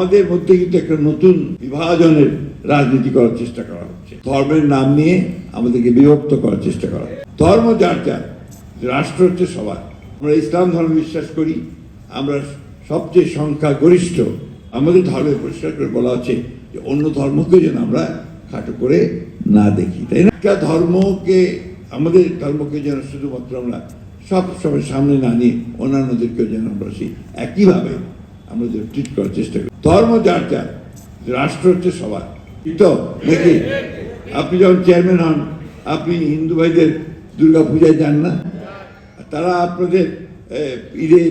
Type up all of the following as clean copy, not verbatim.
আমাদের মধ্যে কিন্তু একটা নতুন বিভাজনের রাজনীতি করার চেষ্টা করা হচ্ছে। ধর্মের নাম নিয়ে আমাদেরকে বিভক্ত করার চেষ্টা করা হচ্ছে। ধর্ম যার যার, রাষ্ট্র হচ্ছে সবার। আমরা ইসলাম ধর্মে বিশ্বাস করি, আমরা সবচেয়ে সংখ্যা গরিষ্ঠ। আমাদের ধর্মে পরিষ্কার করে বলা হচ্ছে যে অন্য ধর্মকে যেন আমরা খাটো করে না দেখি, তাই না? ধর্মকে, আমাদের ধর্মকে যেন শুধুমাত্র আমরা সব সময় সামনে না নিয়ে অন্যান্যদেরকেও যেন আমরা সেই একইভাবে আমরা যেন ট্রিট করার চেষ্টা করি। ধর্ম যার যার, রাষ্ট্র হচ্ছে সবার। তো নাকি আপনি যখন চেয়ারম্যান হন, আপনি হিন্দু ভাইদের দুর্গা পূজায় যান না? তারা আপনাদের ঈদে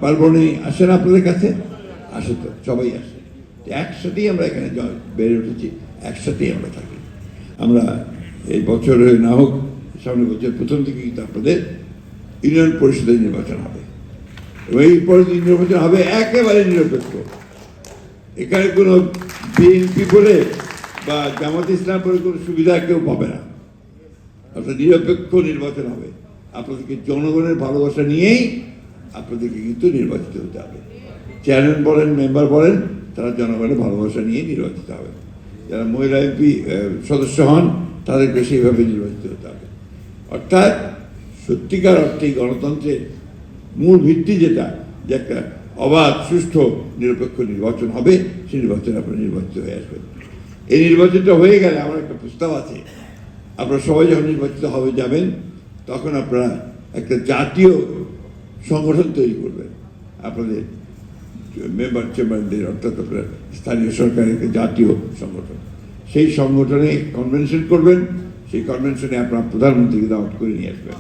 পার্বণে আসে না? আপনাদের কাছে আসে, তো সবাই আসে। একসাথেই আমরা এখানে বেড়ে উঠেছি, একসাথেই আমরা থাকি। আমরা এই বছর না হোক, সামনের বছর প্রথম থেকে কিন্তু আপনাদের ইউনিয়ন পরিষদের নির্বাচন হবে এবং এই পরিষদের নির্বাচন হবে একেবারে নিরপেক্ষ। এখানে কোনো বিএনপি বলে বা জামাত ইসলাম বলে কোনো সুবিধা কেউ পাবে না। অর্থাৎ নিরপেক্ষ নির্বাচন হবে। আপনাদেরকে জনগণের ভালোবাসা নিয়েই আপনাদেরকে কিন্তু নির্বাচিত হতে হবে। চেয়ারম্যান বলেন, মেম্বার বলেন, তারা জনগণের ভালোবাসা নিয়ে নির্বাচিত হবে। যারা মহিলা এমপি সদস্য হন, তাদেরকে সেইভাবে নির্বাচিত হতে হবে। অর্থাৎ সত্যিকার অর্থে গণতন্ত্রের মূল ভিত্তি যেটা, যে একটা অবাধ, সুষ্ঠু, নিরপেক্ষ নির্বাচন হবে, সেই নির্বাচনে আপনারা নির্বাচিত হয়ে আসবেন। এই নির্বাচনটা হয়ে গেলে আমার একটা প্রস্তাব আছে। আপনারা সবাই যখন নির্বাচিত হবে যাবেন, তখন আপনারা একটা জাতীয় সংগঠন তৈরি করবেন। আপনাদের মেম্বার চেম্বারদের, অর্থাৎ আপনার স্থানীয় সরকারের একটা জাতীয় সংগঠন। সেই সংগঠনে কনভেনশন করবেন, সেই কনভেনশনে আপনার প্রধানমন্ত্রীকে দাওয়াত করে নিয়ে আসবেন।